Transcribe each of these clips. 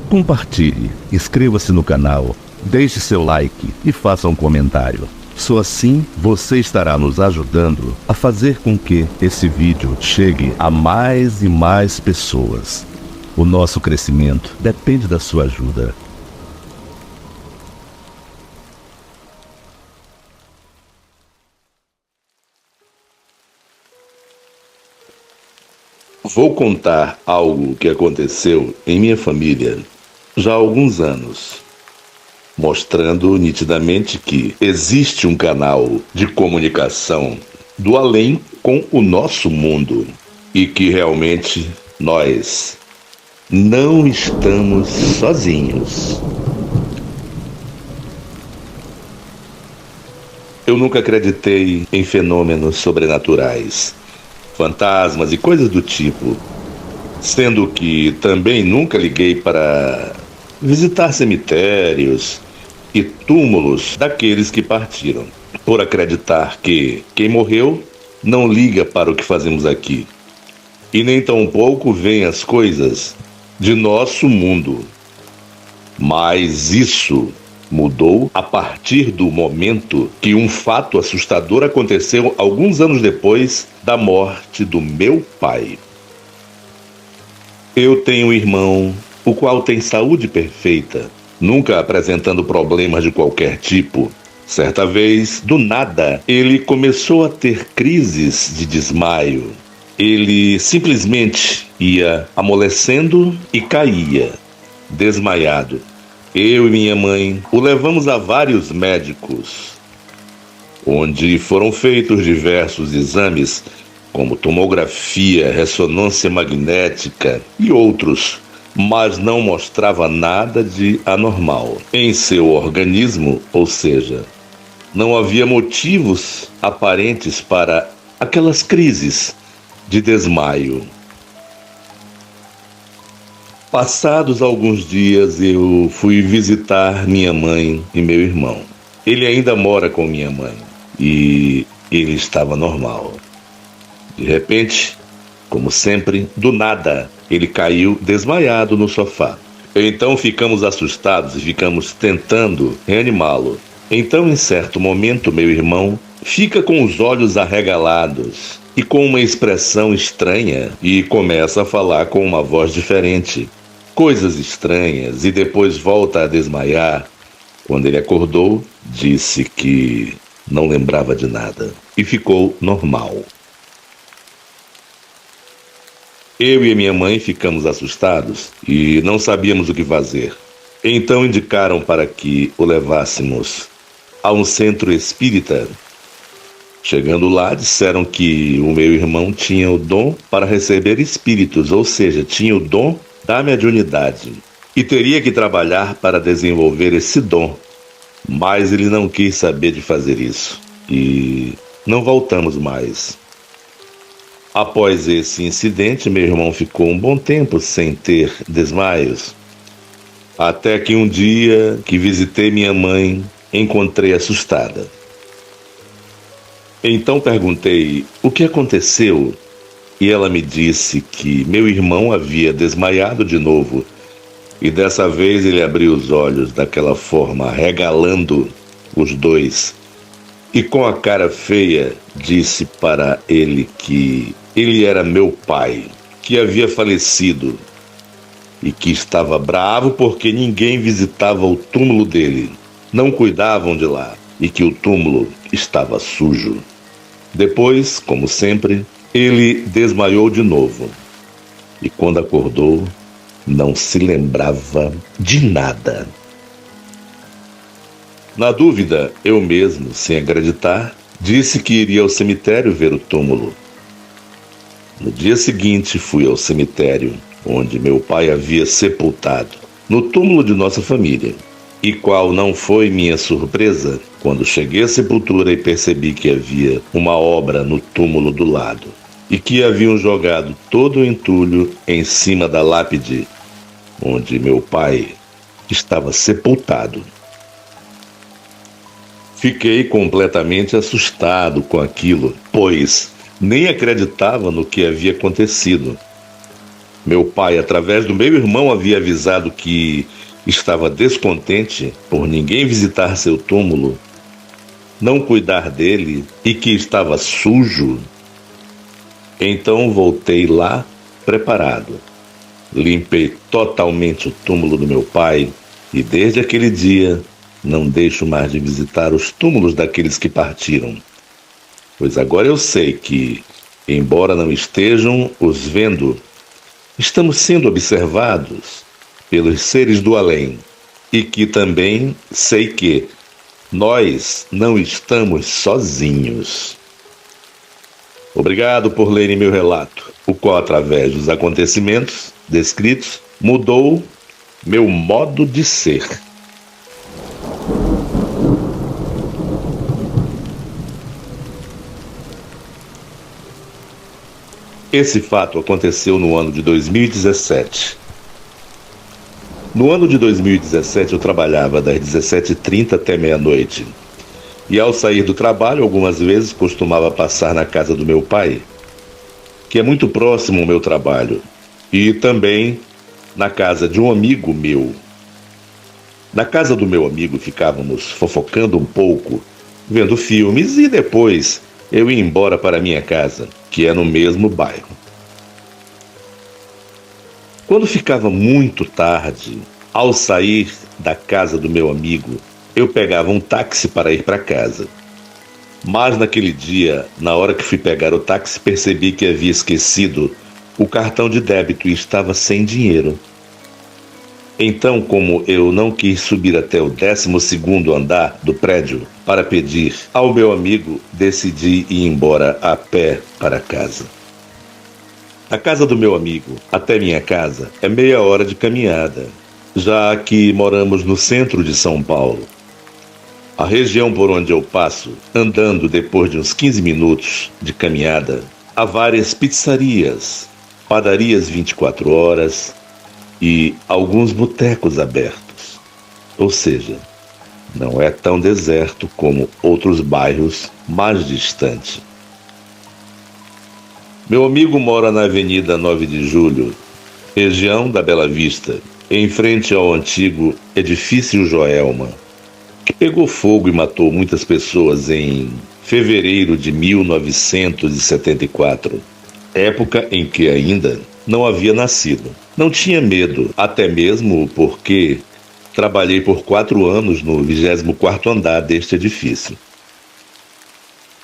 Compartilhe, inscreva-se no canal, deixe seu like e faça um comentário. Só assim você estará nos ajudando a fazer com que esse vídeo chegue a mais e mais pessoas. O nosso crescimento depende da sua ajuda. Vou contar algo que aconteceu em minha família já há alguns anos, mostrando nitidamente que existe um canal de comunicação do além com o nosso mundo e que realmente nós não estamos sozinhos. Eu nunca acreditei em fenômenos sobrenaturais, fantasmas e coisas do tipo, sendo que também nunca liguei para visitar cemitérios e túmulos daqueles que partiram, por acreditar que quem morreu não liga para o que fazemos aqui, e nem tampouco veem as coisas de nosso mundo. Mas isso mudou a partir do momento que um fato assustador aconteceu alguns anos depois da morte do meu pai. Eu tenho um irmão, o qual tem saúde perfeita, nunca apresentando problemas de qualquer tipo. Certa vez, do nada, ele começou a ter crises de desmaio. Ele simplesmente ia amolecendo e caía, desmaiado. Eu e minha mãe o levamos a vários médicos, onde foram feitos diversos exames, como tomografia, ressonância magnética e outros, mas não mostrava nada de anormal em seu organismo, ou seja, não havia motivos aparentes para aquelas crises de desmaio. Passados alguns dias, eu fui visitar minha mãe e meu irmão. Ele ainda mora com minha mãe e ele estava normal. De repente, como sempre, do nada, ele caiu desmaiado no sofá. Então ficamos assustados e ficamos tentando reanimá-lo. Então, em certo momento, meu irmão fica com os olhos arregalados e com uma expressão estranha e começa a falar com uma voz diferente. Coisas estranhas, e depois volta a desmaiar. Quando ele acordou, disse que não lembrava de nada e ficou normal. Eu e minha mãe ficamos assustados e não sabíamos o que fazer. Então indicaram para que o levássemos a um centro espírita. Chegando lá, disseram que o meu irmão tinha o dom para receber espíritos, ou seja, tinha o dom da mediunidade, e teria que trabalhar para desenvolver esse dom, mas ele não quis saber de fazer isso, e não voltamos mais. Após esse incidente, meu irmão ficou um bom tempo sem ter desmaios, até que um dia que visitei minha mãe, encontrei assustada. Então perguntei o que aconteceu, e ela me disse que meu irmão havia desmaiado de novo, e dessa vez ele abriu os olhos daquela forma, regalando os dois, e com a cara feia disse para ele que ele era meu pai, que havia falecido, e que estava bravo porque ninguém visitava o túmulo dele, não cuidavam de lá, e que o túmulo estava sujo. Depois, como sempre, ele desmaiou de novo, e quando acordou, não se lembrava de nada. Na dúvida, eu mesmo, sem acreditar, disse que iria ao cemitério ver o túmulo. No dia seguinte, fui ao cemitério, onde meu pai havia sepultado, no túmulo de nossa família. E qual não foi minha surpresa quando cheguei à sepultura e percebi que havia uma obra no túmulo do lado, e que haviam jogado todo o entulho em cima da lápide, onde meu pai estava sepultado. Fiquei completamente assustado com aquilo, pois nem acreditava no que havia acontecido. Meu pai, através do meu irmão, havia avisado que estava descontente por ninguém visitar seu túmulo, não cuidar dele e que estava sujo. Então voltei lá preparado. Limpei totalmente o túmulo do meu pai e desde aquele dia não deixo mais de visitar os túmulos daqueles que partiram. Pois agora eu sei que, embora não estejam os vendo, estamos sendo observados pelos seres do além e que também sei que nós não estamos sozinhos. Obrigado por lerem meu relato, o qual, através dos acontecimentos descritos, mudou meu modo de ser. Esse fato aconteceu no ano de 2017. No ano de 2017, eu trabalhava das 17h30 até meia-noite. E ao sair do trabalho, algumas vezes costumava passar na casa do meu pai, que é muito próximo ao meu trabalho, e também na casa de um amigo meu. Na casa do meu amigo ficávamos fofocando um pouco, vendo filmes e depois eu ia embora para minha casa, que é no mesmo bairro. Quando ficava muito tarde, ao sair da casa do meu amigo, eu pegava um táxi para ir para casa. Mas naquele dia, na hora que fui pegar o táxi, percebi que havia esquecido o cartão de débito e estava sem dinheiro. Então, como eu não quis subir até o 12º andar do prédio para pedir ao meu amigo, decidi ir embora a pé para casa. A casa do meu amigo até minha casa é meia hora de caminhada, já que moramos no centro de São Paulo. A região por onde eu passo, andando depois de uns 15 minutos de caminhada, há várias pizzarias, padarias 24 horas e alguns botecos abertos. Ou seja, não é tão deserto como outros bairros mais distantes. Meu amigo mora na Avenida 9 de Julho, região da Bela Vista, em frente ao antigo Edifício Joelma, que pegou fogo e matou muitas pessoas em fevereiro de 1974, época em que ainda não havia nascido. Não tinha medo, até mesmo porque trabalhei por 4 anos no 24º andar deste edifício.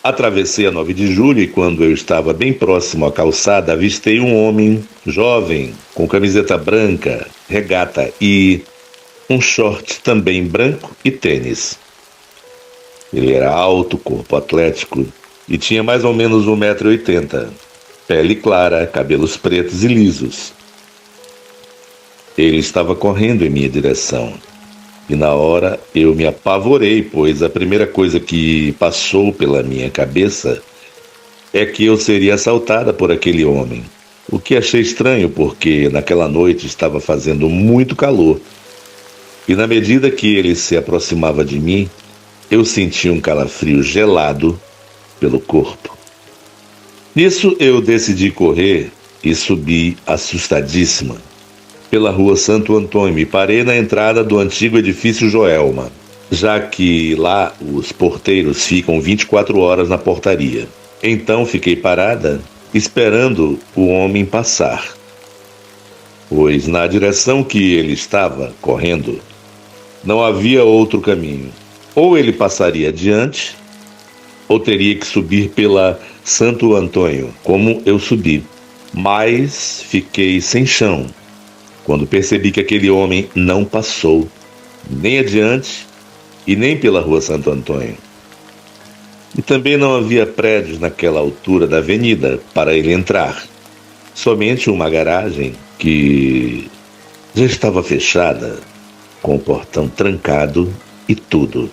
Atravessei a 9 de Julho e quando eu estava bem próximo à calçada, avistei um homem jovem, com camiseta branca, regata e um short também branco e tênis. Ele era alto, corpo atlético e tinha mais ou menos 1,80 m, pele clara, cabelos pretos e lisos. Ele estava correndo em minha direção. E na hora eu me apavorei, pois a primeira coisa que passou pela minha cabeça é que eu seria assaltada por aquele homem. O que achei estranho, porque naquela noite estava fazendo muito calor. E na medida que ele se aproximava de mim, eu senti um calafrio gelado pelo corpo. Nisso eu decidi correr e subi assustadíssima pela rua Santo Antônio e parei na entrada do antigo edifício Joelma, já que lá os porteiros ficam 24 horas na portaria. Então fiquei parada, esperando o homem passar, pois na direção que ele estava correndo, não havia outro caminho. Ou ele passaria adiante, ou teria que subir pela Santo Antônio, como eu subi. Mas fiquei sem chão quando percebi que aquele homem não passou, nem adiante e nem pela rua Santo Antônio. E também não havia prédios naquela altura da avenida para ele entrar. Somente uma garagem que já estava fechada, com o portão trancado e tudo.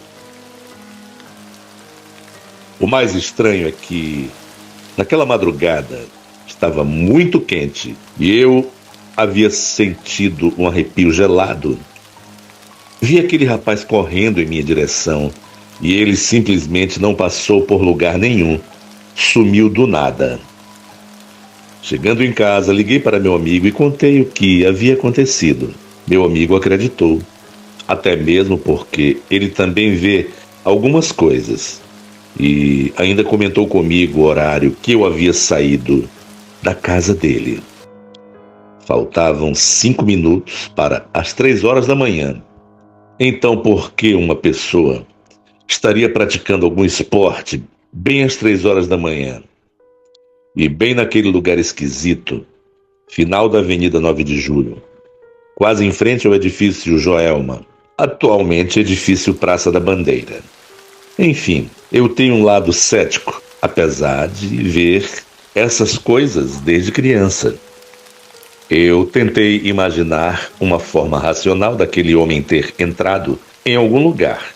O mais estranho é que, naquela madrugada, estava muito quente e eu havia sentido um arrepio gelado. Vi aquele rapaz correndo em minha direção e ele simplesmente não passou por lugar nenhum. Sumiu do nada. Chegando em casa, liguei para meu amigo e contei o que havia acontecido. Meu amigo acreditou, até mesmo porque ele também vê algumas coisas. E ainda comentou comigo o horário que eu havia saído da casa dele. Faltavam 5 minutos para as 3 horas da manhã. Então, por que uma pessoa estaria praticando algum esporte bem às 3 horas da manhã? E bem naquele lugar esquisito, final da Avenida 9 de Julho, quase em frente ao edifício Joelma, atualmente edifício Praça da Bandeira. Enfim, eu tenho um lado cético, apesar de ver essas coisas desde criança. Eu tentei imaginar uma forma racional daquele homem ter entrado em algum lugar,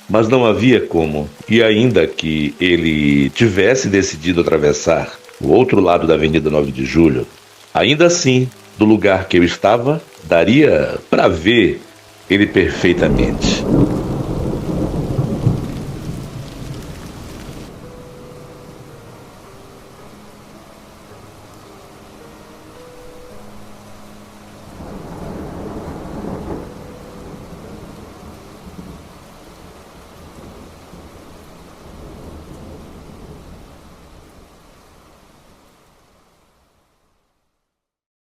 mas não havia como. E ainda que ele tivesse decidido atravessar o outro lado da Avenida 9 de Julho, ainda assim, do lugar que eu estava, daria para ver ele perfeitamente.